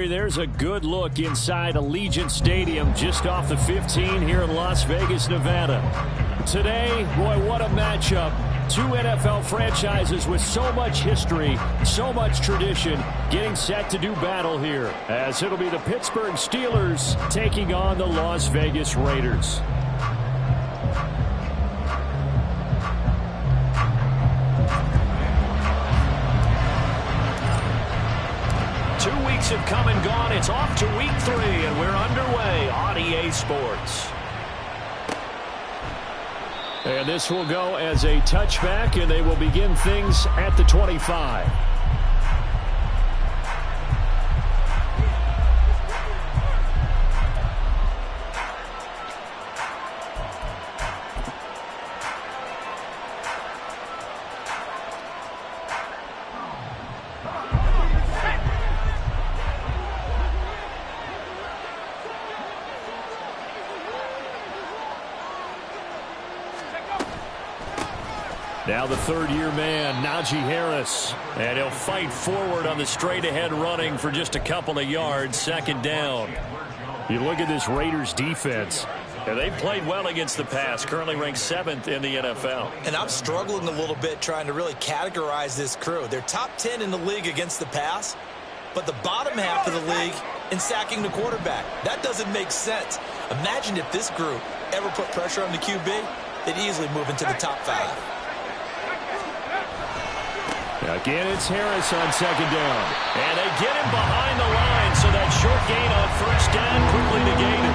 There's a good look inside Allegiant Stadium just off the 15 here in Las Vegas, Nevada. Today, boy, what a matchup. Two NFL franchises with so much history, so much tradition, getting set to do battle here, as it'll be the Pittsburgh Steelers taking on the Las Vegas Raiders. Have come and gone. It's off to week 3, and we're underway on EA Sports. And this will go as a touchback, and they will begin things at the 25. Now the third-year man, Najee Harris. And he'll fight forward on the straight-ahead running for just a couple of yards, second down. You look at this Raiders defense. And they've played well against the pass, currently ranked 7th in the NFL. And I'm struggling a little bit trying to really categorize this crew. They're top 10 in the league against the pass, but the bottom half of the league in sacking the quarterback. That doesn't make sense. Imagine if this group ever put pressure on the QB, they'd easily move into the top 5. Again, it's Harris on second down. And they get him behind the line, so that short gain on first down quickly negated.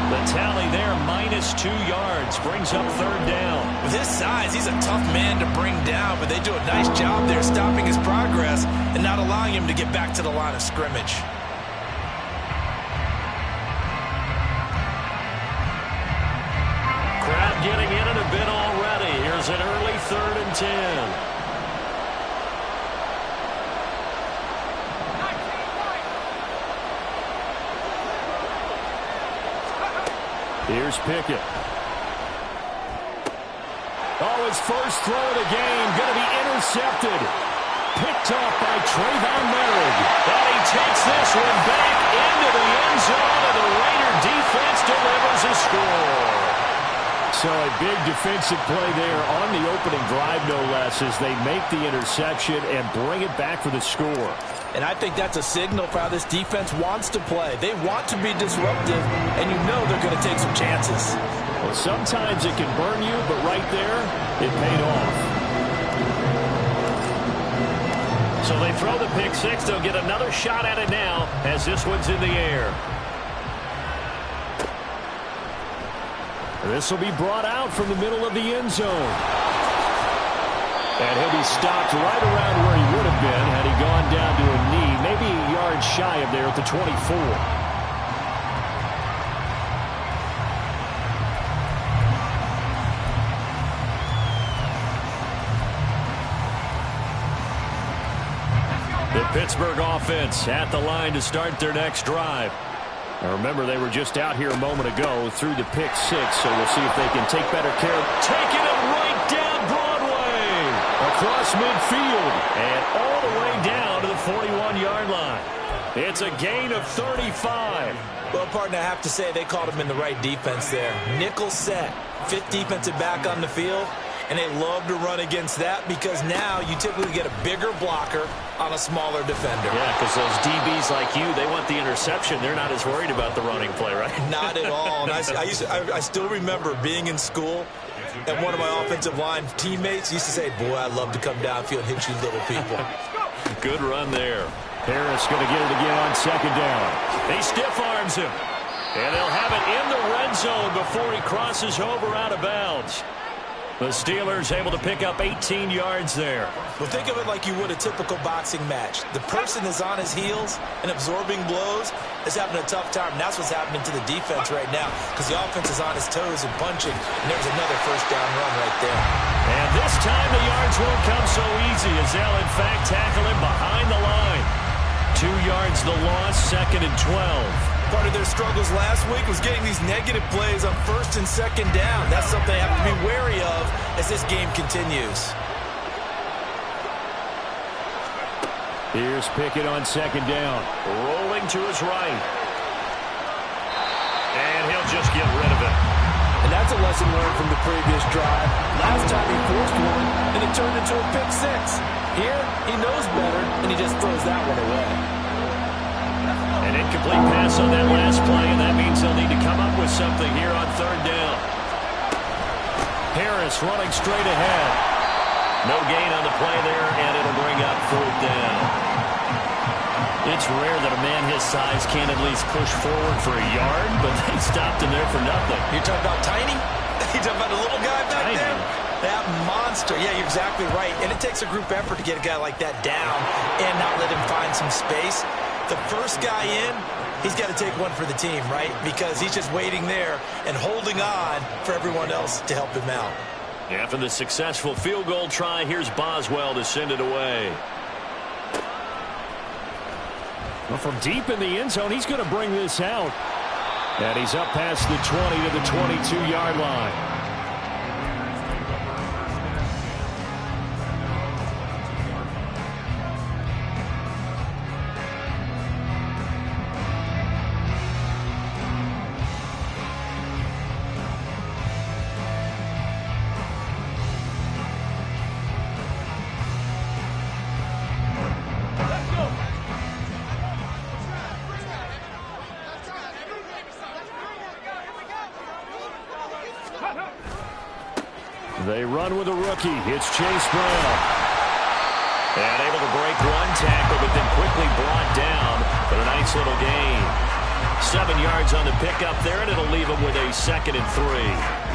The tally there, -2 yards, brings up third down. With his size, he's a tough man to bring down, but they do a nice job there stopping his progress and not allowing him to get back to the line of scrimmage. Crowd getting in it a bit already. Here's an early 3rd and 10. Here's Pickett. Oh, his first throw of the game going to be intercepted. Picked up by Trayvon Merrick. And he takes this one back into the end zone, and the Raider defense delivers a score. So a big defensive play there on the opening drive, no less, as they make the interception and bring it back for the score. And I think that's a signal for how this defense wants to play. They want to be disruptive, and you know they're going to take some chances. Well, sometimes it can burn you, but right there, it paid off. So they throw the pick six. They'll get another shot at it now as this one's in the air. This will be brought out from the middle of the end zone. And he'll be stopped right around where he would have been had he gone down to a knee, maybe a yard shy of there at the 24. The Pittsburgh offense at the line to start their next drive. Now remember, they were just out here a moment ago through the pick six, so we'll see if they can take better care. Taking it right down Broadway, across midfield, and all the way down to the 41-yard line. It's a gain of 35. Well, partner, I have to say they called him in the right defense there. Nickel set, 5th defensive back on the field, and they love to run against that because now you typically get a bigger blocker on a smaller defender. Yeah, because those DBs like you, they want the interception. They're not as worried about the running play, right? Not at all. And I still remember being in school, and one of my offensive line teammates used to say, boy, I'd love to come downfield and hit you little people. Good run there. Harris going to get it again on second down. He stiff arms him. And they'll have it in the red zone before he crosses over out of bounds. The Steelers able to pick up 18 yards there. Well, think of it like you would a typical boxing match. The person is on his heels and absorbing blows is having a tough time. And that's what's happening to the defense right now because the offense is on his toes and punching. And there's another first down run right there. And this time the yards won't come so easy as they'll, in fact, tackle him behind the line. 2 yards the loss, 2nd and 12. Part of their struggles last week was getting these negative plays on 1st and 2nd down. That's something they have to be wary of as this game continues. Here's Pickett on second down. Rolling to his right. And he'll just get rid of it. And that's a lesson learned from the previous drive. Last time he forced one, and it turned into a pick six. Here, he knows better, and he just throws that one away. An incomplete pass on that last play, and that means they'll need to come up with something here on third down. Harris running straight ahead. No gain on the play there, and it'll bring up fourth down. It's rare that a man his size can't at least push forward for a yard, but they stopped him there for nothing. You're talking about Tiny? You're talking about the little guy back Tiny. there? That monster. Yeah, you're exactly right. And it takes a group effort to get a guy like that down and not let him find some space. The first guy in, he's got to take one for the team, right? Because he's just waiting there and holding on for everyone else to help him out. After the successful field goal try, here's Boswell to send it away. Well, from deep in the end zone, he's going to bring this out. And he's up past the 20 to the 22-yard line. They run with a rookie. It's Chase Brown. And able to break one tackle, but then quickly brought down. But a nice little gain. 7 yards on the pickup there, and it'll leave him with a 2nd and 3.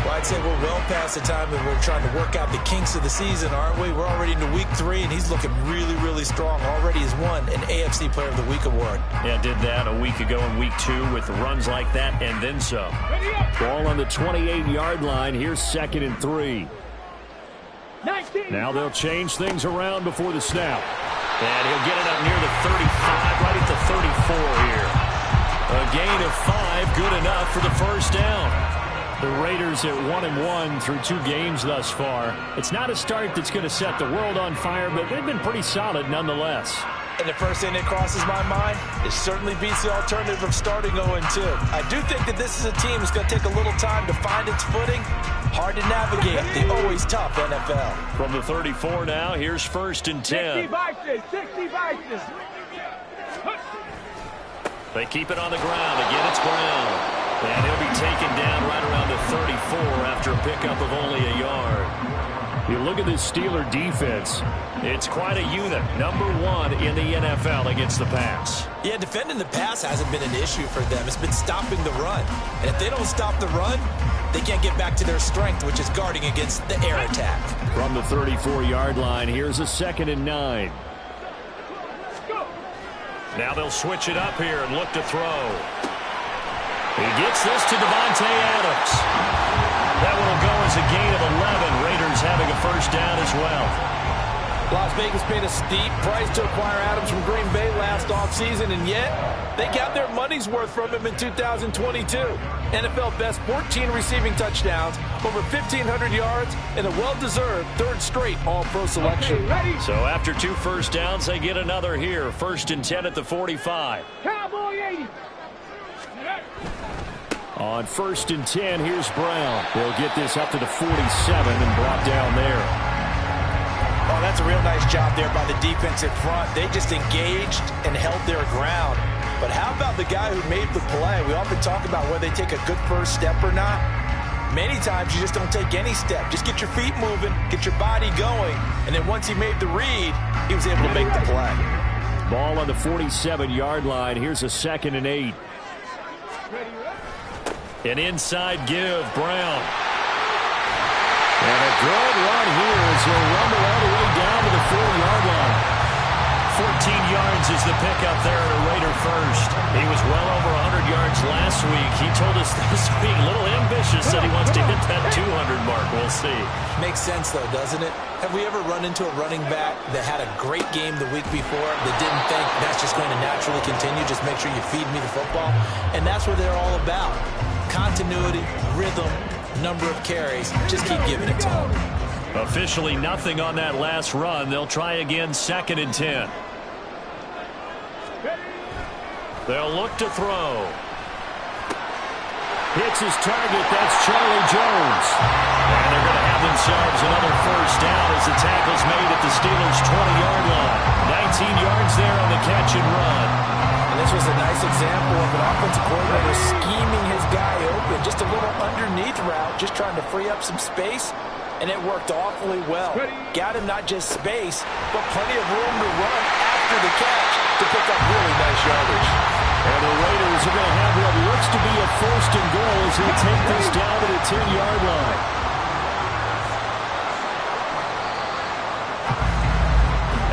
Well, I'd say we're well past the time that we're trying to work out the kinks of the season, aren't we? We're already into week 3, and he's looking really, really strong. Already has won an AFC Player of the Week award. Yeah, did that a week ago in week 2 with runs like that and then some. Ball on the 28-yard line. Here's 2nd and 3. Now they'll change things around before the snap. And he'll get it up near the 35, right at the 34 here. A gain of 5, good enough for the first down. The Raiders at 1-1 through 2 games thus far. It's not a start that's going to set the world on fire, but they've been pretty solid nonetheless. And the first thing that crosses my mind, it certainly beats the alternative of starting 0-2. I do think that this is a team that's going to take a little time to find its footing. Hard to navigate the always tough NFL. From the 34 now, here's 1st and 10. 60 boxes. They keep it on the ground. Again, it's Brown. And he'll be taken down right around the 34 after a pickup of only a yard. You look at this Steeler defense. It's quite a unit. Number 1 in the NFL against the pass. Yeah, defending the pass hasn't been an issue for them. It's been stopping the run. And if they don't stop the run, they can't get back to their strength, which is guarding against the air attack. From the 34-yard line, here's a 2nd and 9. Now they'll switch it up here and look to throw. He gets this to Devontae Adams. That one will go as a gain of 11. Raiders having a first down as well. Las Vegas paid a steep price to acquire Adams from Green Bay last offseason, and yet they got their money's worth from him in 2022. NFL best 14 receiving touchdowns, over 1,500 yards, and a well-deserved 3rd straight All-Pro selection. So after 2 first downs, they get another here. 1st and 10 at the 45. Cowboy 80. On 1st and 10, here's Brown. They'll get this up to the 47 and brought down there. Oh, that's a real nice job there by the defensive front. They just engaged and held their ground. But how about the guy who made the play? We often talk about whether they take a good first step or not. Many times you just don't take any step. Just get your feet moving, get your body going, and then once he made the read, he was able to make the play. Ball on the 47-yard line. Here's a 2nd and 8. An inside give, Brown. And a good run here as he'll rumble all the way down to the 4-yard line. 14 yards is the pickup there at a Raider first. He was well over 100 yards last week. He told us this week, a little ambitious, said he wants to hit that 200 mark. We'll see. Makes sense, though, doesn't it? Have we ever run into a running back that had a great game the week before that didn't think that's just going to naturally continue? Just make sure you feed me the football. And that's what they're all about. Continuity, rhythm, number of carries. Just keep giving it to them. Officially nothing on that last run. They'll try again, 2nd and 10. They'll look to throw. Hits his target. That's Charlie Jones. And they're going to have themselves another first down as the tackle's made at the Steelers' 20-yard line. 19 yards there on the catch and run. And this was a nice example of an offensive coordinator scheming his guy open. Just a little underneath route, just trying to free up some space. And it worked awfully well. Got him not just space, but plenty of room to run after the catch to pick up really nice yardage. And the Raiders are going to have what looks to be a first and goal as they take this down to the 10-yard line.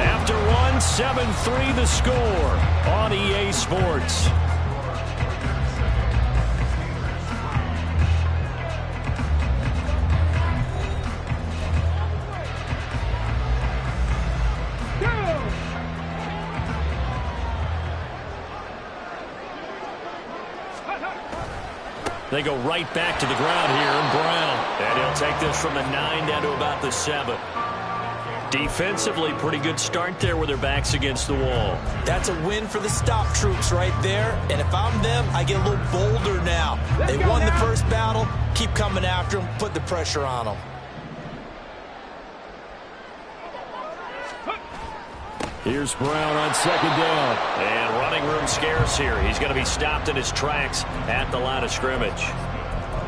After one, 7-3 the score on EA Sports. They go right back to the ground here, and Brown. And he'll take this from the 9 down to about the 7. Defensively, pretty good start there with their backs against the wall. That's a win for the stop troops right there. And if I'm them, I get a little bolder now. They won the first battle. Keep coming after them. Put the pressure on them. Here's Brown on second down. And running room scarce here. He's going to be stopped in his tracks at the line of scrimmage.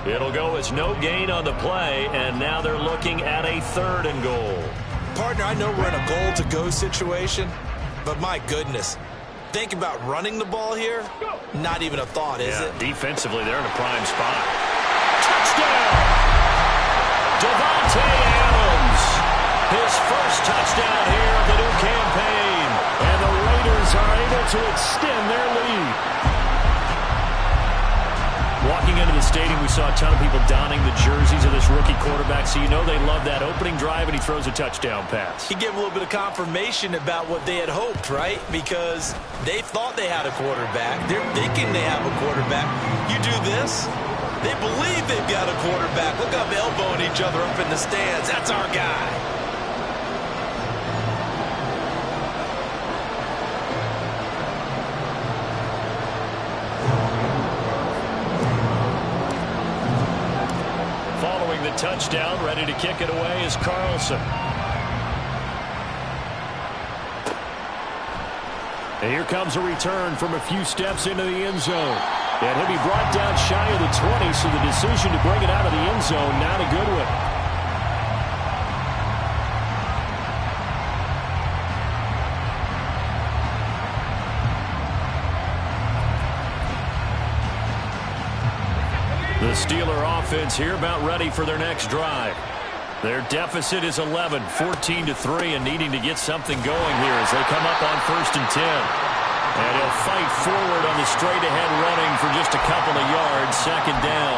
It'll go as no gain on the play, and now they're looking at a 3rd and goal. Partner, I know we're in a goal-to-go situation, but my goodness. Think about running the ball here. Not even a thought, is it? Defensively, they're in a prime spot. Touchdown! Devontae Adams. His first touchdown here of the new campaign. And the Raiders are able to extend their lead. Walking into the stadium, we saw a ton of people donning the jerseys of this rookie quarterback, so you know they love that opening drive, and he throws a touchdown pass. He gave a little bit of confirmation about what they had hoped, right? Because they thought they had a quarterback. They're thinking they have a quarterback. You do this, they believe they've got a quarterback. Look up, elbowing each other up in the stands. That's our guy. Touchdown, ready to kick it away is Carlson. And here comes a return from a few steps into the end zone. And he'll be brought down shy of the 20, so the decision to bring it out of the end zone, not a good one. The Steeler offense here about ready for their next drive. Their deficit is 11, 14-3, and needing to get something going here as they come up on 1st and 10. And he'll fight forward on the straight-ahead running for just a couple of yards, 2nd down.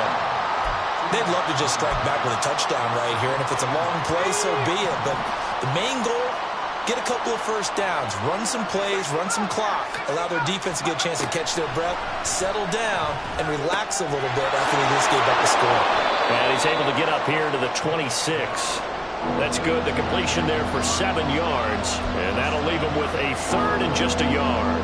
They'd love to just strike back with a touchdown right here, and if it's a long play, so be it. But the main goal, get a couple of first downs, run some plays, run some clock, allow their defense to get a chance to catch their breath, settle down, and relax a little bit after they just gave up the score. And he's able to get up here to the 26. That's good. The completion there for 7 yards, and that'll leave him with a 3rd and just a yard.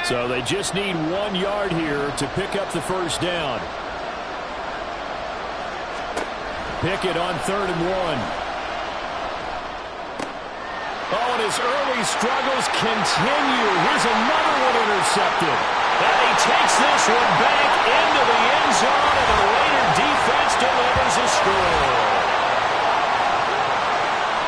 So they just need 1 yard here to pick up the first down. Pickett on 3rd and 1. Oh, and his early struggles continue. Here's another one intercepted. And he takes this one back into the end zone, and the Raider defense delivers a score.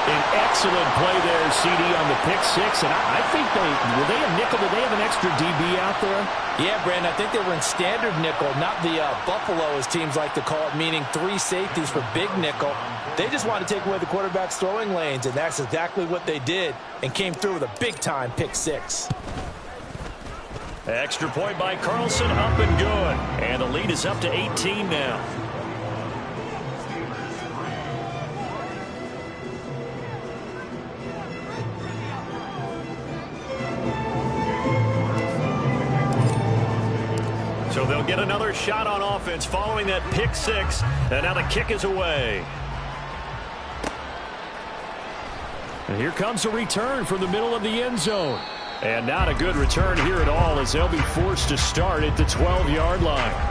An excellent play there, CD, on the pick 6. And I think were they a nickel? Did they have an extra DB out there? Yeah, Brandon, I think they were in standard nickel, not the Buffalo, as teams like to call it, meaning 3 safeties for big nickel. They just wanted to take away the quarterback's throwing lanes, and that's exactly what they did, and came through with a big-time pick 6. Extra point by Carlson, up and good. And the lead is up to 18 now. So they'll get another shot on offense following that pick six. And now the kick is away. And here comes a return from the middle of the end zone. And not a good return here at all, as they'll be forced to start at the 12-yard line.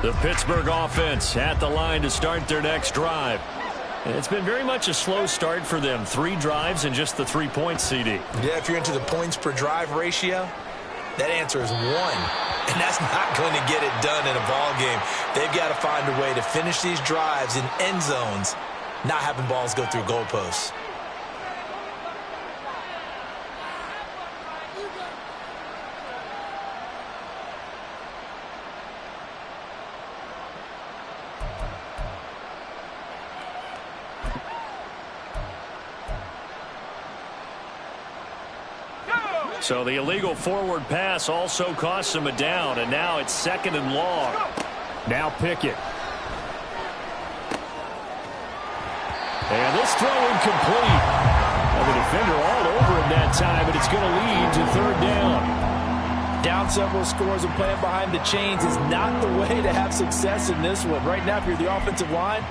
The Pittsburgh offense at the line to start their next drive. And it's been very much a slow start for them. 3 drives and just the 3 points, CD. Yeah, if you're into the points per drive ratio, that answer is 1. And that's not going to get it done in a ball game. They've got to find a way to finish these drives in end zones, not having balls go through goalposts. So the illegal forward pass also costs him a down, and now it's 2nd and long. Now Pickett. And this throw incomplete. And the defender all over him that time, but it's going to lead to 3rd down. Down several scores and playing behind the chains is not the way to have success in this one. Right now, if you're the offensive line,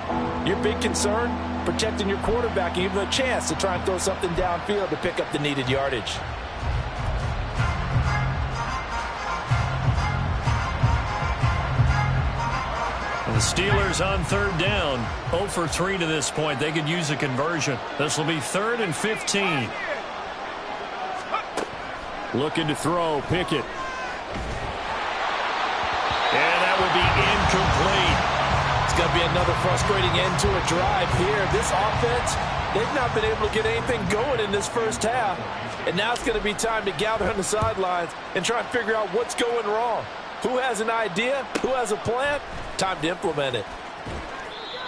your big concern, protecting your quarterback, and even a chance to try and throw something downfield to pick up the needed yardage. The Steelers on 3rd down. 0 for 3 to this point. They could use a conversion. This will be 3rd and 15. Looking to throw. Pickett. And that will be incomplete. It's going to be another frustrating end to a drive here. This offense, they've not been able to get anything going in this first half. And now it's going to be time to gather on the sidelines and try and figure out what's going wrong. Who has an idea? Who has a plan? Time to implement it.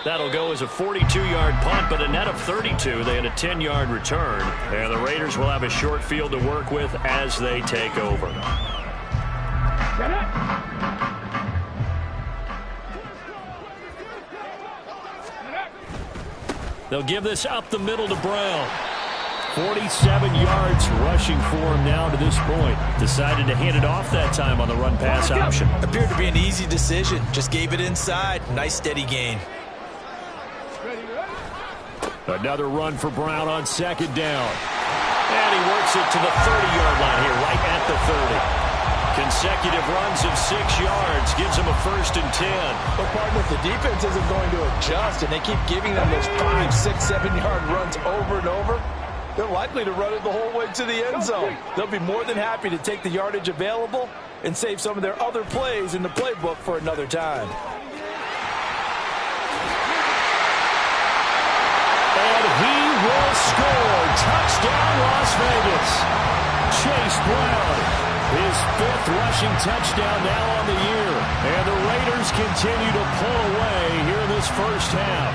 That'll go as a 42-yard punt, but a net of 32. They had a 10-yard return. And the Raiders will have a short field to work with as they take over. They'll give this up the middle to Brown. 47 yards rushing for him now to this point. Decided to hand it off that time on the run-pass option. Appeared to be an easy decision. Just gave it inside. Nice steady gain. Another run for Brown on 2nd down. And he works it to the 30-yard line here, right at the 30. Consecutive runs of 6 yards gives him a 1st and 10. But partner, if the defense isn't going to adjust and they keep giving them those 5, 6, 7-yard runs over and over, they're likely to run it the whole way to the end zone. They'll be more than happy to take the yardage available and save some of their other plays in the playbook for another time. And he will score. Touchdown, Las Vegas. Chase Brown, his 5th rushing touchdown now on the year. And the Raiders continue to pull away here in this first half.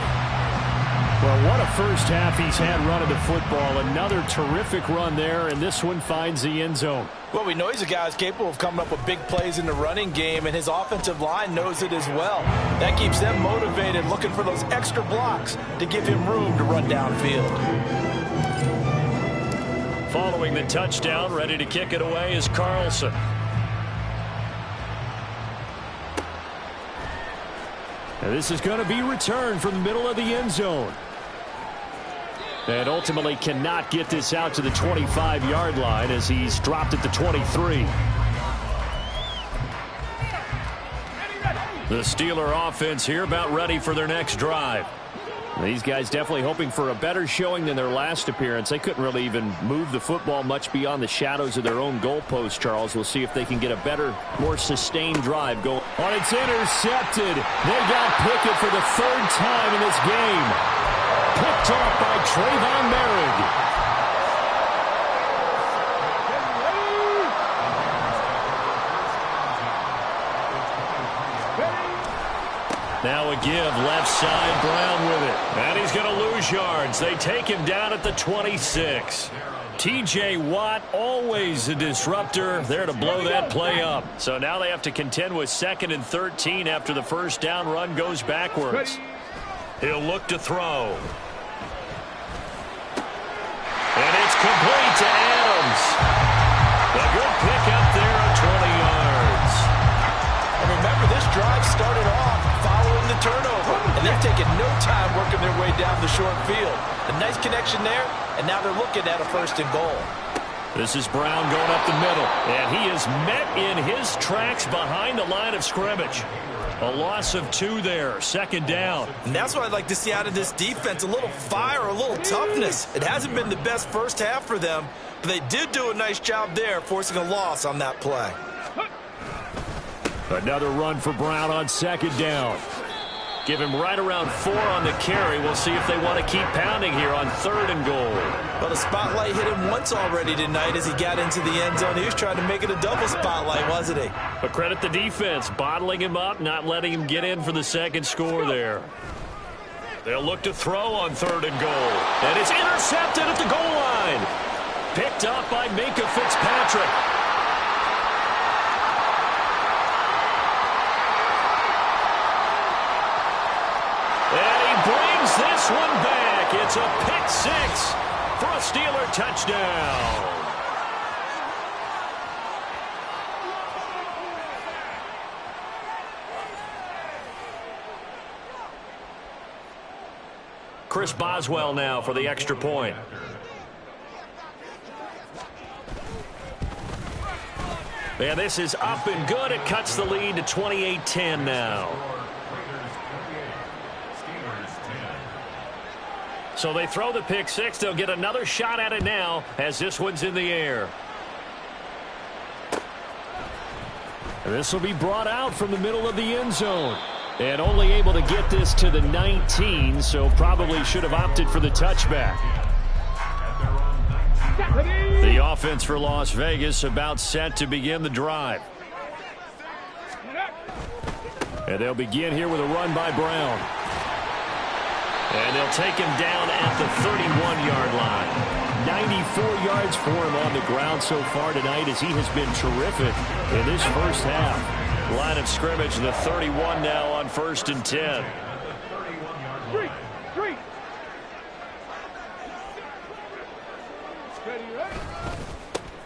Well, what a first half he's had running the football. Another terrific run there, and this one finds the end zone. Well, we know he's a guy who's capable of coming up with big plays in the running game, and his offensive line knows it as well. That keeps them motivated, looking for those extra blocks to give him room to run downfield. Following the touchdown, ready to kick it away is Carlson. And this is going to be returned from the middle of the end zone. And ultimately cannot get this out to the 25-yard line as he's dropped at the 23. The Steeler offense here about ready for their next drive. These guys definitely hoping for a better showing than their last appearance. They couldn't really even move the football much beyond the shadows of their own goalpost, Charles. We'll see if they can get a better, more sustained drive going. Oh, it's intercepted. They got Pickett for the 3rd time in this game. Picked off by Trayvon Merrick. Now a give, left side, Brown with it. And he's going to lose yards. They take him down at the 26. T.J. Watt, always a disruptor, there to blow that play up. So now they have to contend with 2nd and 13 after the first down run goes backwards. He'll look to throw. And it's complete to Adams. A good pick up there of 20 yards. And remember, this drive started off following the turnover. And they've taken no time working their way down the short field. A nice connection there, and now they're looking at a 1st and goal. This is Brown going up the middle. And he is met in his tracks behind the line of scrimmage. A loss of 2 there, 2nd down. And that's what I'd like to see out of this defense, a little fire, a little toughness. It hasn't been the best first half for them, but they did do a nice job there, forcing a loss on that play. Another run for Brown on 2nd down. Give him right around 4 on the carry. We'll see if they want to keep pounding here on 3rd and goal. Well, the spotlight hit him once already tonight as he got into the end zone. He was trying to make it a double spotlight, wasn't he? But credit the defense, bottling him up, not letting him get in for the 2nd score there. They'll look to throw on 3rd and goal. And it's intercepted at the goal line. Picked up by Minkah Fitzpatrick. And he brings this one back. It's a pick 6 for a Steeler touchdown. Chris Boswell now for the extra point. And this is up and good. It cuts the lead to 28-10 now. So they throw the pick 6. They'll get another shot at it now as this one's in the air. And this will be brought out from the middle of the end zone. And only able to get this to the 19, so probably should have opted for the touchback. The offense for Las Vegas about set to begin the drive. And they'll begin here with a run by Brown. And they'll take him down at the 31-yard line. 94 yards for him on the ground so far tonight as he has been terrific in this first half. Line of scrimmage, the 31 now on 1st and 10.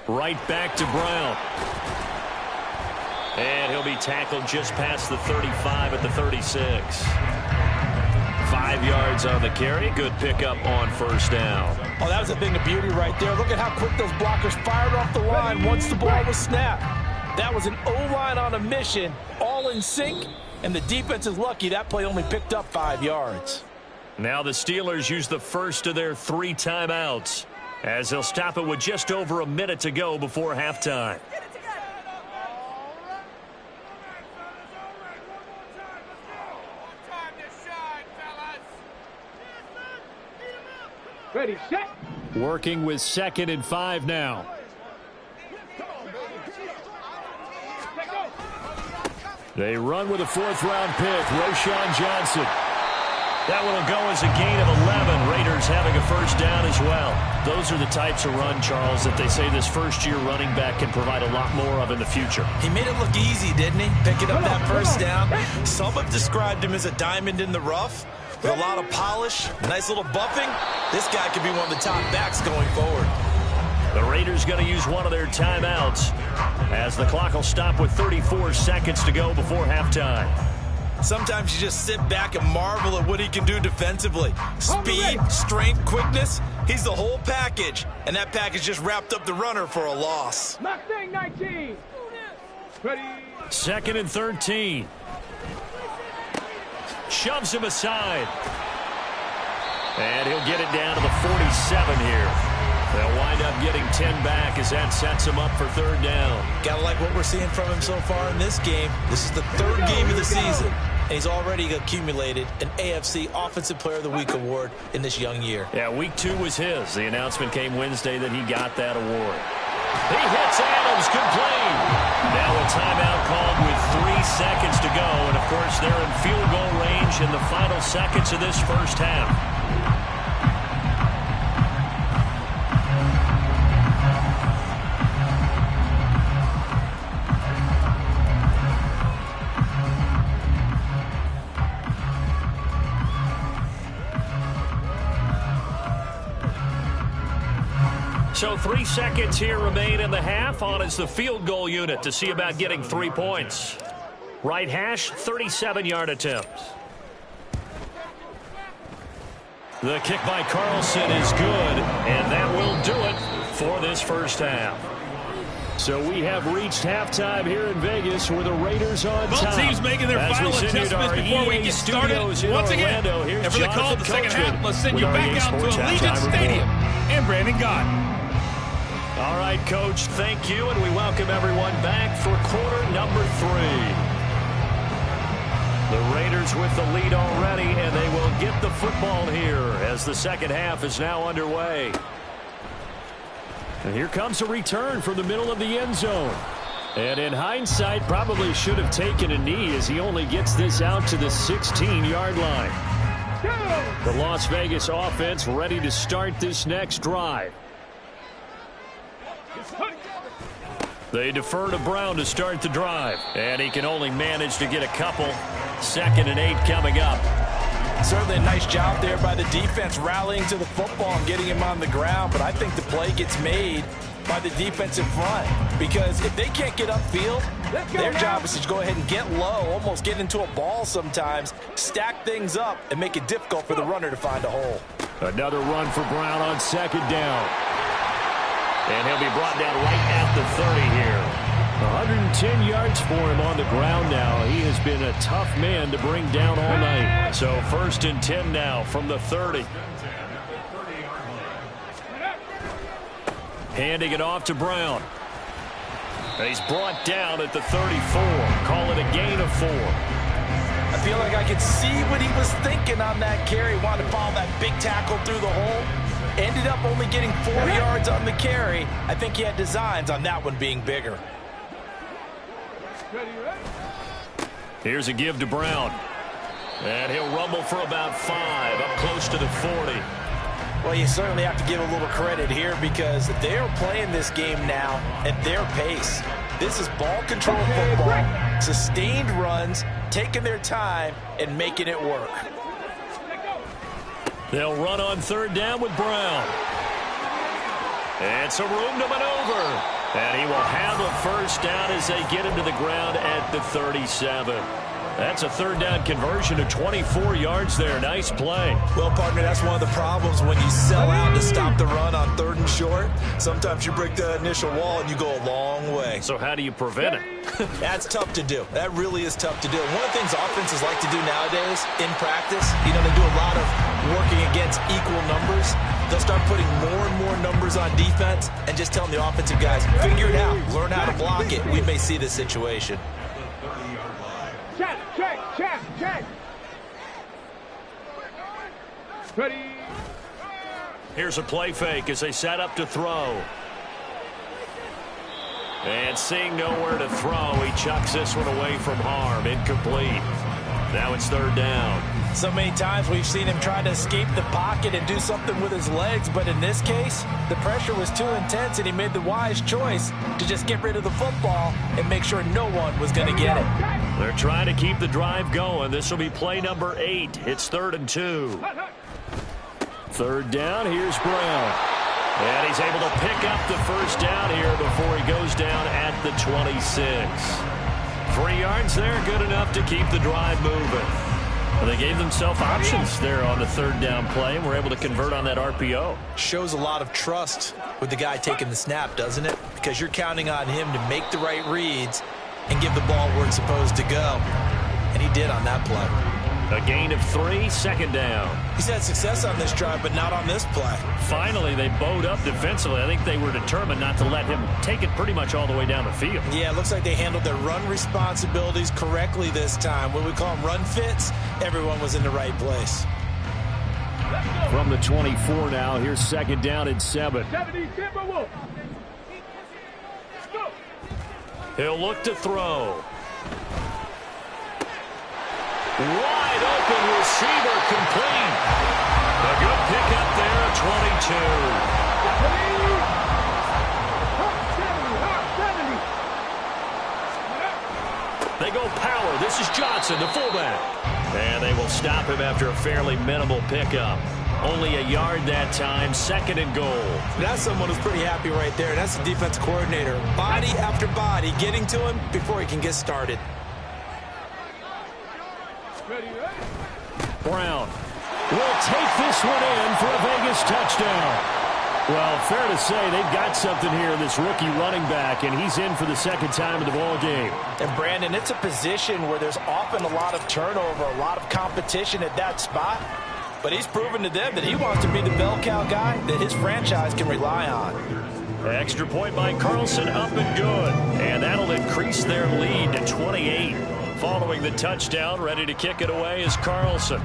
Right back to Brown. And he'll be tackled just past the 35 at the 36. 5 yards on the carry. Good pickup on 1st down. Oh, that was a thing of beauty right there. Look at how quick those blockers fired off the line once the ball was snapped. That was an O-line on a mission, all in sync, and the defense is lucky that play only picked up 5 yards. Now the Steelers use the first of their 3 timeouts as they'll stop it with just over a minute to go before halftime. Ready, set. Working with 2nd and 5 now. They run with a 4th-round pick, Roschon Johnson. That one will go as a gain of 11. Raiders having a 1st down as well. Those are the types of run, Charles, that they say this first-year running back can provide a lot more of in the future. He made it look easy, didn't he? Picking up that 1st down. Some have described him as a diamond in the rough with a lot of polish, nice little buffing. This guy could be one of the top backs going forward. The Raiders going to use one of their timeouts as the clock will stop with 34 seconds to go before halftime. Sometimes you just sit back and marvel at what he can do defensively. Speed, strength, quickness. He's the whole package. And that package just wrapped up the runner for a loss. Mustang 19. Ready. 2nd and 13. Shoves him aside. And he'll get it down to the 47 here. They'll wind up getting 10 back as that sets him up for 3rd down. Gotta like what we're seeing from him so far in this game. This is the 3rd game of the season. And he's already accumulated an AFC Offensive Player of the Week award in this young year. Yeah, week 2 was his. The announcement came Wednesday that he got that award. He hits Adams, complete. Now a timeout called with 3 seconds to go. And, of course, they're in field goal range in the final seconds of this first half. So 3 seconds here remain in the half. On is the field goal unit to see about getting 3 points. Right hash, 37-yard attempt. The kick by Carlson is good, and that will do it for this first half. So we have reached halftime here in Vegas with the Raiders on top. Both teams making their final adjustments before we get started. Once again, and for the call of the second half, let's send you back out to Allegiant Stadium. And Brandon Gott. All right, Coach, thank you, and we welcome everyone back for quarter number 3. The Raiders with the lead already, and they will get the football here as the second half is now underway. And here comes a return from the middle of the end zone. And in hindsight, probably should have taken a knee as he only gets this out to the 16-yard line. The Las Vegas offense ready to start this next drive. They defer to Brown to start the drive. And he can only manage to get a couple. 2nd and 8 coming up. Certainly a nice job there by the defense rallying to the football and getting him on the ground. But I think the play gets made by the defensive front. Because if they can't get upfield, their job is to go ahead and get low, almost get into a ball sometimes, stack things up, and make it difficult for the runner to find a hole. Another run for Brown on 2nd down. And he'll be brought down right at the 30 here. 110 yards for him on the ground now. He has been a tough man to bring down all night. So 1st and 10 now from the 30. Handing it off to Brown. He's brought down at the 34. Call it a gain of 4. I feel like I could see what he was thinking on that carry. Wanted to follow that big tackle through the hole. Ended up only getting 4 yards on the carry. I think he had designs on that one being bigger. Here's a give to Brown. And he'll rumble for about 5, up close to the 40. Well, you certainly have to give a little credit here because they're playing this game now at their pace. This is ball control football, sustained runs, taking their time, and making it work. They'll run on 3rd down with Brown. And some room to maneuver. And he will have a first down as they get him to the ground at the 37. That's a 3rd down conversion of 24 yards there. Nice play. Well, partner, that's one of the problems when you sell out to stop the run on 3rd and short. Sometimes you break the initial wall and you go a long way. So how do you prevent it? That's tough to do. That really is tough to do. One of the things offenses like to do nowadays in practice, they do a lot of working against equal numbers. They'll start putting more and more numbers on defense and just telling the offensive guys, figure it out, learn how to block it. We may see this situation. Check. Ready. Here's a play fake as they set up to throw. And seeing nowhere to throw, he chucks this one away from harm. Incomplete. Now it's 3rd down. So many times we've seen him try to escape the pocket and do something with his legs, but in this case, the pressure was too intense and he made the wise choice to just get rid of the football and make sure no one was going to get it. They're trying to keep the drive going. This will be play number 8. It's 3rd and 2. 3rd down, here's Brown. And he's able to pick up the first down here before he goes down at the 26. 3 yards there, good enough to keep the drive moving. Well, they gave themselves options there on the 3rd down play and were able to convert on that RPO. Shows a lot of trust with the guy taking the snap, doesn't it? Because you're counting on him to make the right reads and give the ball where it's supposed to go. And he did on that play. A gain of 3, 2nd down. He's had success on this drive, but not on this play. Finally, they bowed up defensively. I think they were determined not to let him take it pretty much all the way down the field. Yeah, it looks like they handled their run responsibilities correctly this time. What we call them run fits, everyone was in the right place. From the 24 now, here's 2nd down and 7. He'll look to throw. Wide open receiver complete. A good pickup there at 22. They go power. This is Johnson, the fullback. And they will stop him after a fairly minimal pickup. Only a yard that time, 2nd and goal. That's someone who's pretty happy right there. That's the defense coordinator. Body after body getting to him before he can get started. Brown will take this one in for a Vegas touchdown. Well, fair to say they've got something here, this rookie running back, and he's in for the 2nd time in the ball game. And, Brandon, it's a position where there's often a lot of turnover, a lot of competition at that spot. But he's proven to them that he wants to be the bell cow guy that his franchise can rely on. Extra point by Carlson, up and good. And that'll increase their lead to 28. Following the touchdown, ready to kick it away is Carlson.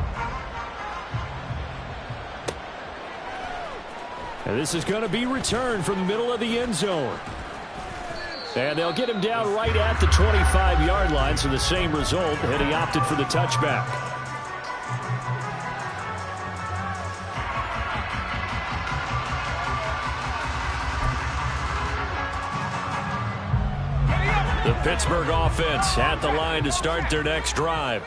And this is going to be returned from the middle of the end zone. And they'll get him down right at the 25-yard line, so the same result, and he opted for the touchback. The Pittsburgh offense at the line to start their next drive.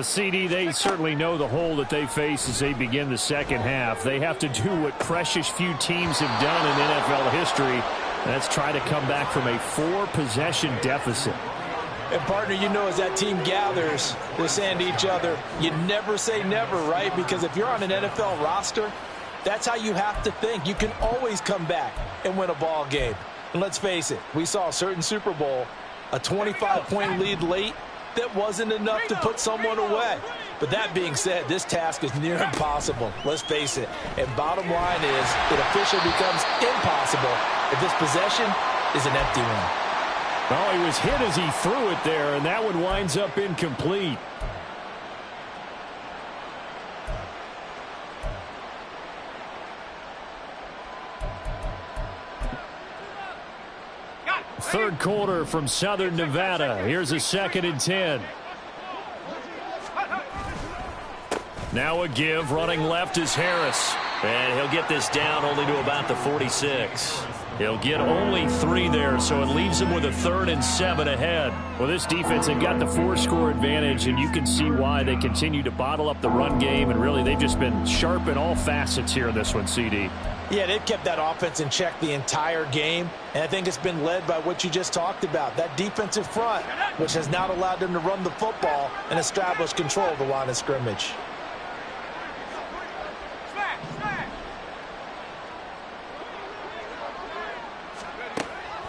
CD, they certainly know the hole that they face as they begin the 2nd half. They have to do what precious few teams have done in NFL history. That's try to come back from a 4-possession deficit. And, partner, you know, as that team gathers, they're saying to each other, you never say never, right? Because if you're on an NFL roster, that's how you have to think. You can always come back and win a ball game. And let's face it, we saw a certain Super Bowl, a 25-point lead late, that wasn't enough to put someone away. But that being said, this task is near impossible. Let's face it. And bottom line is, it officially becomes impossible if this possession is an empty one. Oh, he was hit as he threw it there, and that one winds up incomplete. Third quarter from Southern Nevada. Here's a 2nd and 10. Now a give. Running left is Harris. And he'll get this down only to about the 46. He'll get only 3 there, so it leaves him with a 3rd and 7 ahead. Well, this defense, they've got the 4-score advantage, and you can see why they continue to bottle up the run game, and really they've just been sharp in all facets here in this one, CD. Yeah, they've kept that offense in check the entire game, and I think it's been led by what you just talked about, that defensive front, which has not allowed them to run the football and establish control of the line of scrimmage.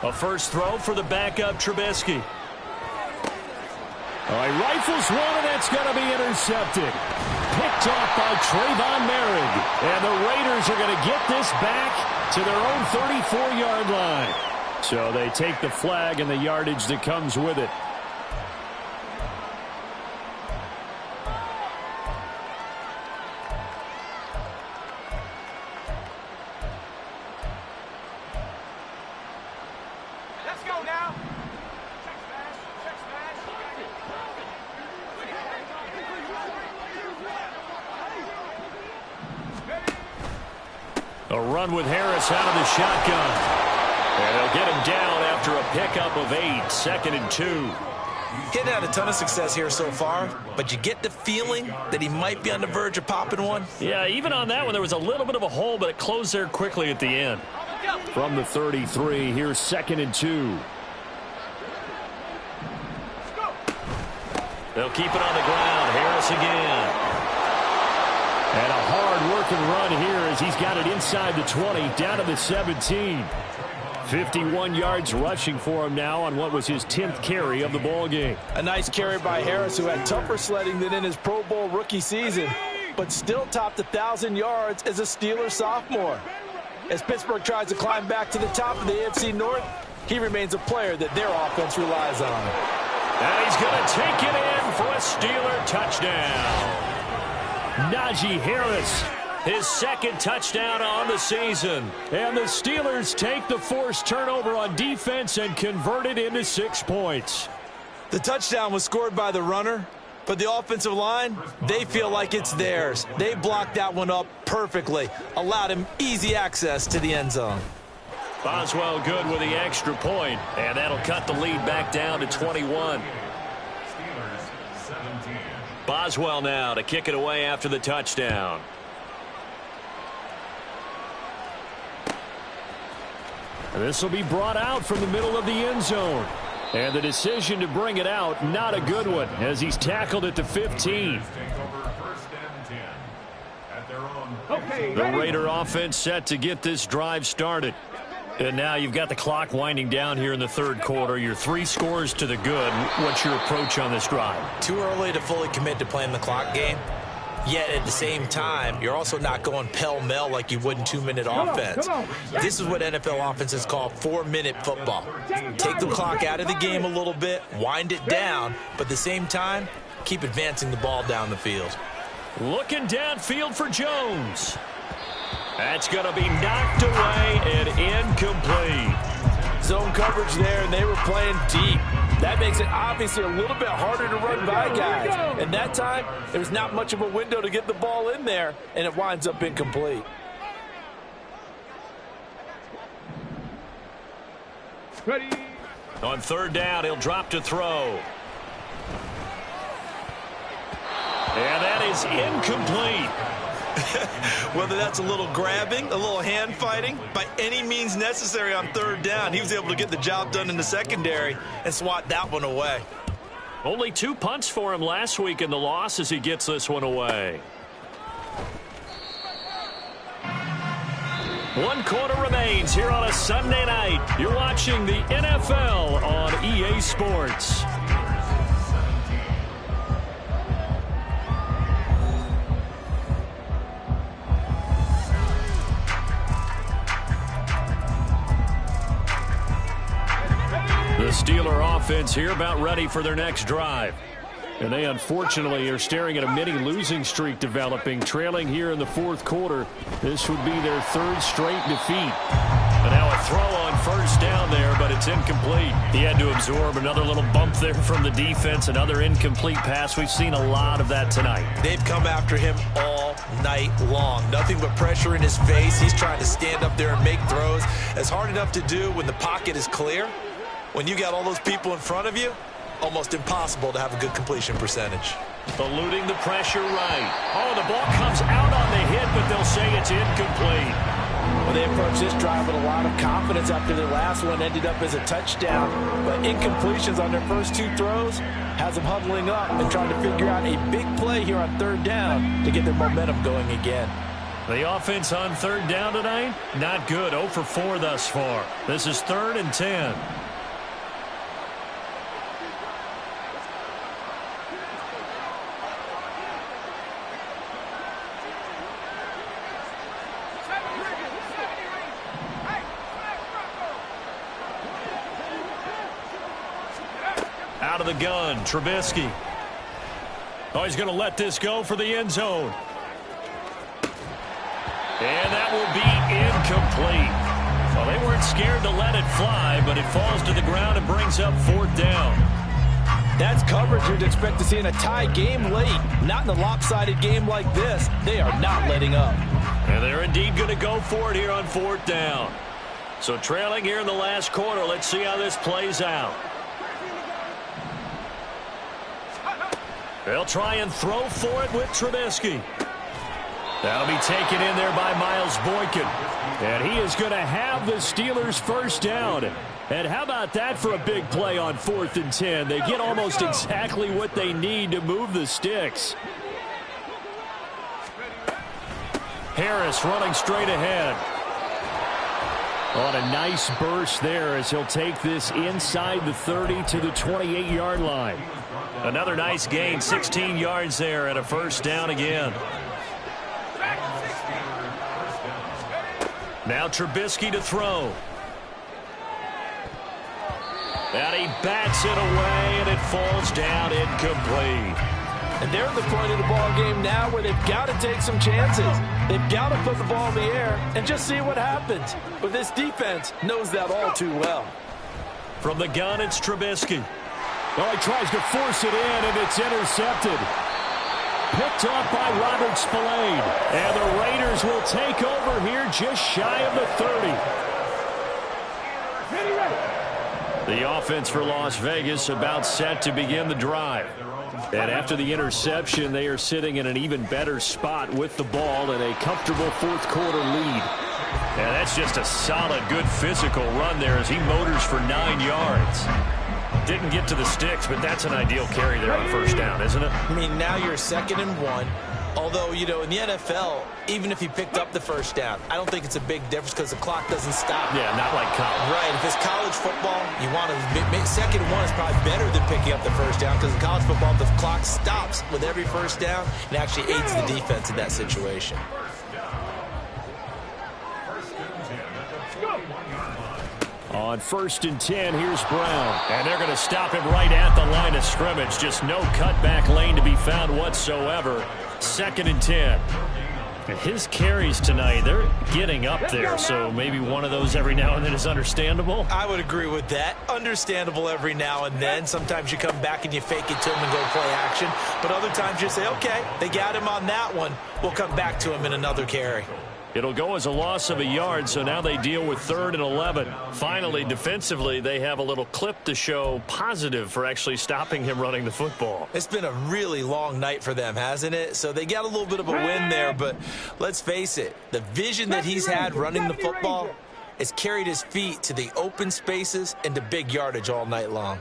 A first throw for the backup Trubisky. All right, rifles one, and that's going to be intercepted. Picked off by Trayvon Merrick. And the Raiders are going to get this back to their own 34-yard line. So they take the flag and the yardage that comes with it. A run with Harris out of the shotgun. And they'll get him down after a pickup of 8, 2nd and 2. Getting had a ton of success here so far, but you get the feeling that he might be on the verge of popping one. Yeah, even on that one, there was a little bit of a hole, but it closed there quickly at the end. From the 33, here's 2nd and 2. They'll keep it on the ground. Harris again. And a hard-working run here as he's got it inside the 20, down to the 17. 51 yards rushing for him now on what was his 10th carry of the ball game. A nice carry by Harris, who had tougher sledding than in his Pro Bowl rookie season, but still topped 1,000 yards as a Steelers sophomore. As Pittsburgh tries to climb back to the top of the AFC North, he remains a player that their offense relies on. And he's going to take it in for a Steeler touchdown. Najee Harris, his 2nd touchdown on the season. And the Steelers take the forced turnover on defense and convert it into 6 points. The touchdown was scored by the runner, but the offensive line, they feel like it's theirs. They blocked that one up perfectly, allowed him easy access to the end zone. Boswell good with the extra point, and that'll cut the lead back down to 21. Boswell now to kick it away after the touchdown. This will be brought out from the middle of the end zone. And the decision to bring it out, not a good one, as he's tackled at the 15. The Raider offense set to get this drive started. And now you've got the clock winding down here in the third quarter. You're 3 scores to the good. What's your approach on this drive? Too early to fully commit to playing the clock game. Yet at the same time, you're also not going pell-mell like you would in 2-minute offense. This is what NFL offenses call 4-minute football. Take the clock out of the game a little bit, wind it down, but at the same time, keep advancing the ball down the field. Looking downfield for Jones. That's going to be knocked away and incomplete. Zone coverage there, and they were playing deep. That makes it obviously a little bit harder to run by guys. And that time, there's not much of a window to get the ball in there, and it winds up incomplete. Ready. On third down, he'll drop to throw. And that is incomplete. Whether that's a little grabbing, a little hand fighting, by any means necessary on third down, he was able to get the job done in the secondary and swat that one away. Only 2 punts for him last week in the loss as he gets this one away. 1 quarter remains here on a Sunday night. You're watching the NFL on EA Sports. The Steeler offense here about ready for their next drive. And they unfortunately are staring at a mini losing streak developing, trailing here in the fourth quarter. This would be their 3rd straight defeat. And now a throw on first down there, but it's incomplete. He had to absorb another little bump there from the defense, another incomplete pass. We've seen a lot of that tonight. They've come after him all night long. Nothing but pressure in his face. He's trying to stand up there and make throws. It's hard enough to do when the pocket is clear. When you got all those people in front of you, almost impossible to have a good completion percentage. Eluding the pressure right. Oh, the ball comes out on the hit, but they'll say it's incomplete. Well, they approached this drive with a lot of confidence after their last one ended up as a touchdown. But incompletions on their first 2 throws has them huddling up and trying to figure out a big play here on third down to get their momentum going again. The offense on third down tonight, not good. 0 for 4 thus far. This is 3rd and 10. Out of the gun, Trubisky. Oh, he's going to let this go for the end zone. And that will be incomplete. Well, they weren't scared to let it fly, but it falls to the ground and brings up 4th down. That's coverage you'd expect to see in a tie game late. Not in a lopsided game like this. They are not letting up. And they're indeed going to go for it here on 4th down. So trailing here in the last quarter, let's see how this plays out. They'll try and throw for it with Trubisky. That'll be taken in there by Miles Boykin. And he is going to have the Steelers' first down. And how about that for a big play on 4th and 10? They get almost exactly what they need to move the sticks. Harris running straight ahead. On a nice burst there as he'll take this inside the 30 to the 28-yard line. Another nice gain, 16 yards there and a first down again. Now Trubisky to throw. And he bats it away, and it falls down incomplete. And they're at the point of the ball game now where they've got to take some chances. They've got to put the ball in the air and just see what happens. But this defense knows that all too well. From the gun, it's Trubisky. Oh, he tries to force it in, and it's intercepted. Picked up by Robert Spillane. And the Raiders will take over here just shy of the 30. The offense for Las Vegas about set to begin the drive. And after the interception, they are sitting in an even better spot with the ball and a comfortable fourth quarter lead. Yeah, that's just a solid, good physical run there as he motors for 9 yards. Didn't get to the sticks, but that's an ideal carry there on first down, isn't it? I mean, now you're 2nd and 1. Although, you know, in the NFL, even if he picked up the first down, I don't think it's a big difference because the clock doesn't stop. Yeah, not like college. Right. If it's college football, you want to 2nd and 1 is probably better than picking up the first down because in college football, the clock stops with every first down and actually aids the defense in that situation. On 1st and 10, here's Brown. And they're going to stop him right at the line of scrimmage. Just no cutback lane to be found whatsoever. 2nd and 10. And his carries tonight, they're getting up there. So maybe one of those every now and then is understandable. I would agree with that. Understandable every now and then. Sometimes you come back and you fake it to him and go play action. But other times you say, okay, they got him on that one. We'll come back to him in another carry. It'll go as a loss of a yard, so now they deal with 3rd and 11. Finally, defensively, they have a little clip to show positive for actually stopping him running the football. It's been a really long night for them, hasn't it? So they got a little bit of a win there, but let's face it, the vision that he's had running the football has carried his feet to the open spaces and to big yardage all night long.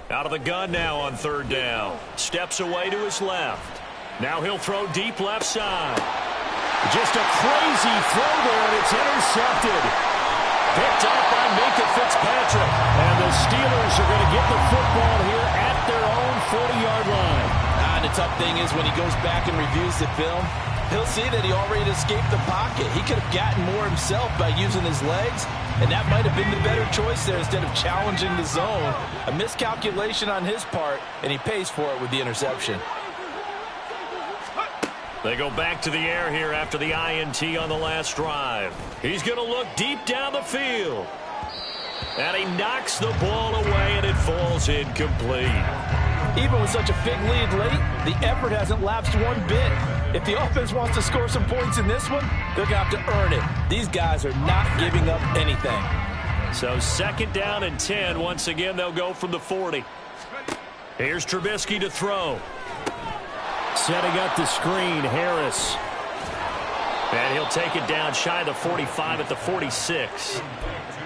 Out of the gun now on 3rd down. Steps away to his left. Now he'll throw deep left side. Just a crazy throw there, and it's intercepted. Picked up by Minka Fitzpatrick. And the Steelers are going to get the football here at their own 40-yard line. And the tough thing is when he goes back and reviews the film, he'll see that he already escaped the pocket. He could have gotten more himself by using his legs, and that might have been the better choice there instead of challenging the zone. A miscalculation on his part, and he pays for it with the interception. They go back to the air here after the INT on the last drive. He's going to look deep down the field. And he knocks the ball away, and it falls incomplete. Even with such a big lead late, the effort hasn't lapsed one bit. If the offense wants to score some points in this one, they're going to have to earn it. These guys are not giving up anything. So 2nd down and 10. Once again, they'll go from the 40. Here's Trubisky to throw. Setting up the screen, Harris. And he'll take it down shy of the 45 at the 46.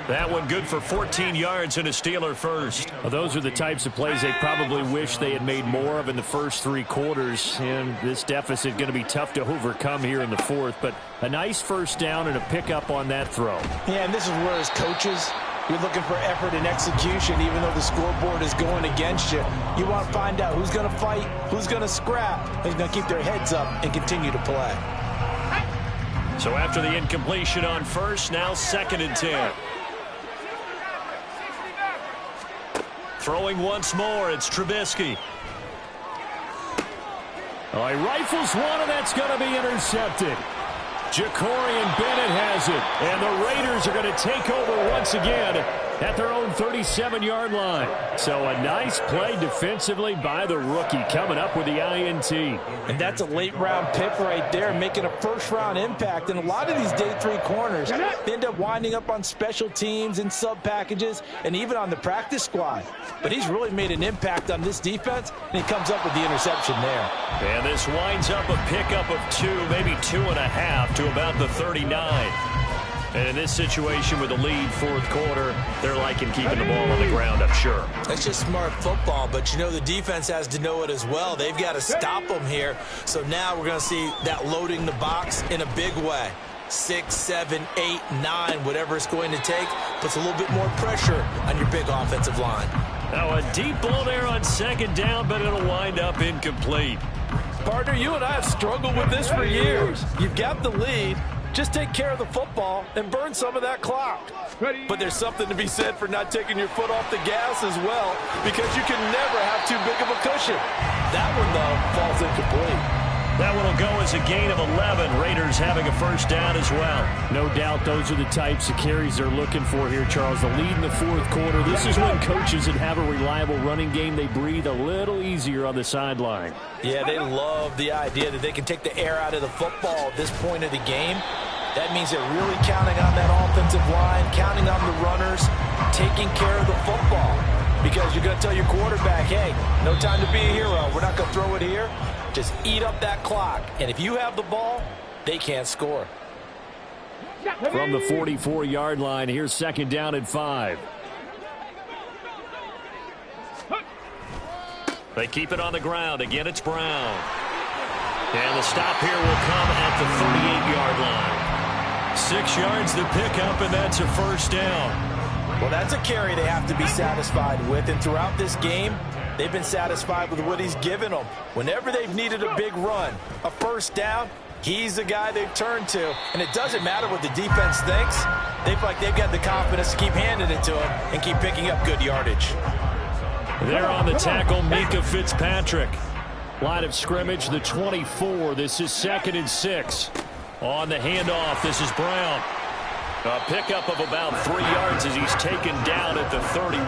That one good for 14 yards and a Steeler first. Well, those are the types of plays they probably wish they had made more of in the first 3 quarters. And this deficit going to be tough to overcome here in the 4th. But a nice first down and a pickup on that throw. Yeah, and this is where as coaches, you're looking for effort and execution, even though the scoreboard is going against you. You want to find out who's going to fight, who's going to scrap, who's going to keep their heads up and continue to play. So after the incompletion on first, now 2nd and 10. Throwing once more, it's Trubisky. Oh, he rifles one, and that's going to be intercepted. Jacorian Bennett has it, and the Raiders are going to take over once again at their own 37-yard line. So a nice play defensively by the rookie coming up with the INT. And that's a late-round pick right there, making a first-round impact. And a lot of these day 3 corners, they end up winding up on special teams and sub-packages and even on the practice squad. But he's really made an impact on this defense, and he comes up with the interception there. And this winds up a pickup of 2, maybe 2.5 to about the 39. And in this situation with the lead 4th quarter, they're liking keeping the ball on the ground, I'm sure. That's just smart football, but you know the defense has to know it as well. They've got to stop them here. So now we're going to see that loading the box in a big way. 6, 7, 8, 9, whatever it's going to take, puts a little bit more pressure on your big offensive line. Now a deep ball there on 2nd down, but it'll wind up incomplete. Partner, you and I have struggled with this for years. You've got the lead. Just take care of the football and burn some of that clock. But there's something to be said for not taking your foot off the gas as well, because you can never have too big of a cushion. That one, though, falls incomplete. That one will go as a gain of 11. Raiders having a first down as well. No doubt those are the types of carries they're looking for here, Charles. The lead in the 4th quarter. This is when coaches that have a reliable running game, they breathe a little easier on the sideline. Yeah, they love the idea that they can take the air out of the football at this point of the game. That means they're really counting on that offensive line, counting on the runners, taking care of the football. Because you're going to tell your quarterback, hey, no time to be a hero. We're not going to throw it here. Just eat up that clock. And if you have the ball, they can't score. From the 44-yard line, here's second down and 5. They keep it on the ground. Again, it's Brown. And the stop here will come at the 38-yard line. 6 yards to pick up, and that's a first down. Well, that's a carry they have to be satisfied with. And throughout this game, they've been satisfied with what he's given them. Whenever they've needed a big run, a first down, he's the guy they've turned to. And it doesn't matter what the defense thinks. They feel like they've got the confidence to keep handing it to him and keep picking up good yardage. There on the tackle, Minka Fitzpatrick. Line of scrimmage, the 24. This is 2nd and 6. On the handoff, this is Brown. A pickup of about 3 yards as he's taken down at the 31.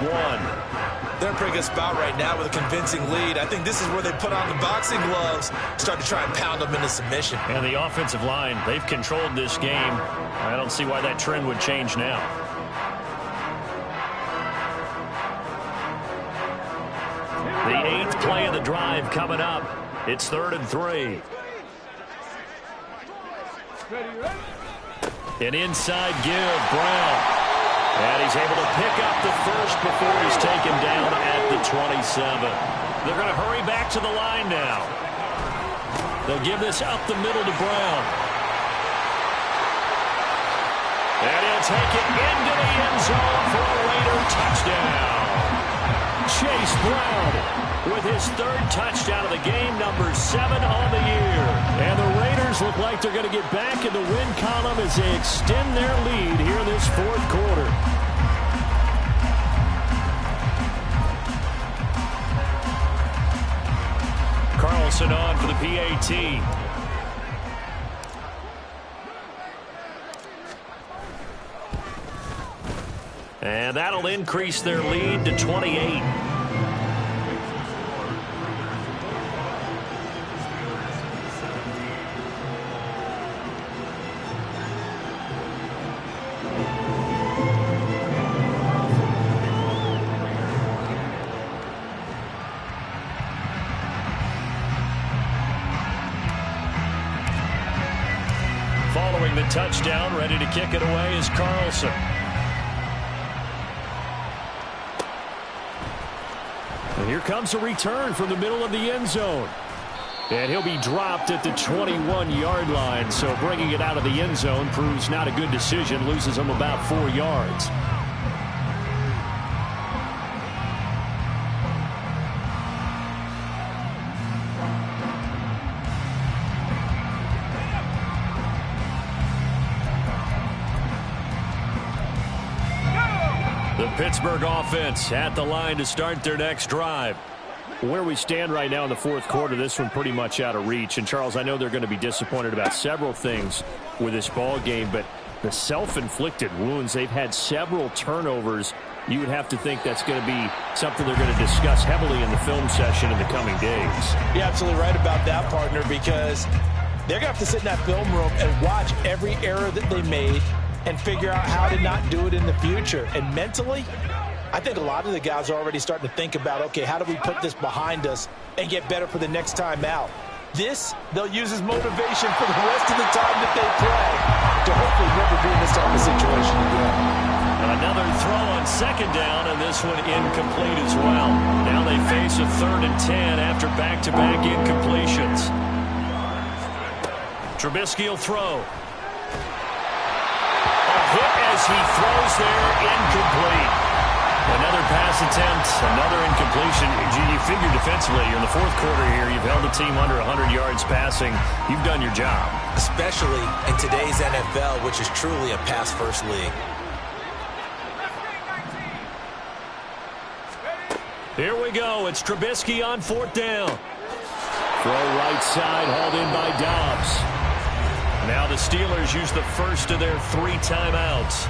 They're in a pretty good spot right now with a convincing lead. I think this is where they put on the boxing gloves, start to try and pound them into submission. And the offensive line, they've controlled this game. I don't see why that trend would change now. The 8th play of the drive coming up. It's 3rd and 3. An inside give, Brown. And he's able to pick up the first before he's taken down at the 27. They're going to hurry back to the line now. They'll give this up the middle to Brown. And he'll take it into the end zone for a Raider touchdown. Chase Brown with his 3rd touchdown of the game, number 7 on the year. And the Raiders look like they're going to get back in the win column as they extend their lead here in this 4th quarter. Carlson on for the PAT. And that'll increase their lead to 28. Following the touchdown, ready to kick it away is Carlson. And here comes a return from the middle of the end zone. And he'll be dropped at the 21-yard line. So bringing it out of the end zone proves not a good decision. Loses him about 4 yards. The Pittsburgh offense at the line to start their next drive. Where we stand right now in the 4th quarter, this one pretty much out of reach. And, Charles, I know they're going to be disappointed about several things with this ball game, but the self-inflicted wounds, they've had several turnovers. You would have to think that's going to be something they're going to discuss heavily in the film session in the coming days. You're absolutely right about that, partner, because they're going to have to sit in that film room and watch every error that they made and figure out how to not do it in the future. And mentally, I think a lot of the guys are already starting to think about, okay, how do we put this behind us and get better for the next time out? This, they'll use as motivation for the rest of the time that they play to hopefully never be in this type of situation again. Another throw on 2nd down, and this one incomplete as well. Now they face a 3rd and 10 after back-to-back incompletions. Trubisky will throw. Hit as he throws there, incomplete. Another pass attempt, another incompletion. You figure defensively, you're in the 4th quarter here. You've held the team under 100 yards passing. You've done your job. Especially in today's NFL, which is truly a pass-first league. Here we go. It's Trubisky on 4th down. Throw right side, hauled in by Dobbs. Now the Steelers use the first of their 3 timeouts.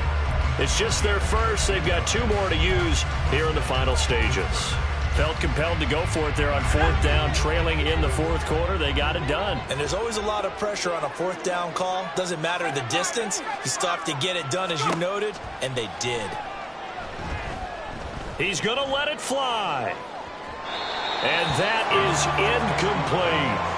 It's just their first. They've got 2 more to use here in the final stages. Felt compelled to go for it there on 4th down, trailing in the 4th quarter. They got it done. And there's always a lot of pressure on a 4th down call. Doesn't matter the distance. You still have to get it done, as you noted, and they did. He's going to let it fly. And that is incomplete.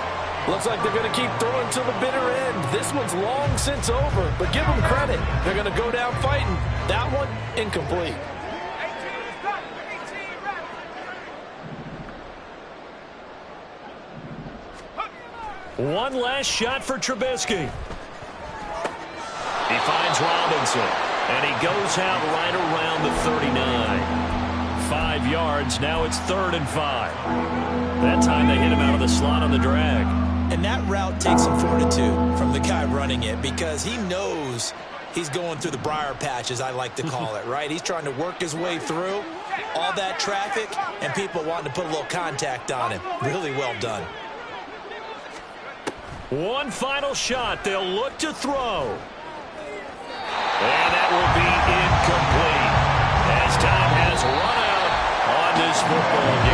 Looks like they're going to keep throwing till the bitter end. This one's long since over, but give them credit. They're going to go down fighting. That one, incomplete. One last shot for Trubisky. He finds Robinson, and he goes out right around the 39. 5 yards, now it's 3rd and 5. That time they hit him out of the slot on the drag. And that route takes some fortitude from the guy running it because he knows he's going through the briar patch, as I like to call it, right? He's trying to work his way through all that traffic and people wanting to put a little contact on him. Really well done. One final shot. They'll look to throw. And that will be incomplete as time has run out on this football game.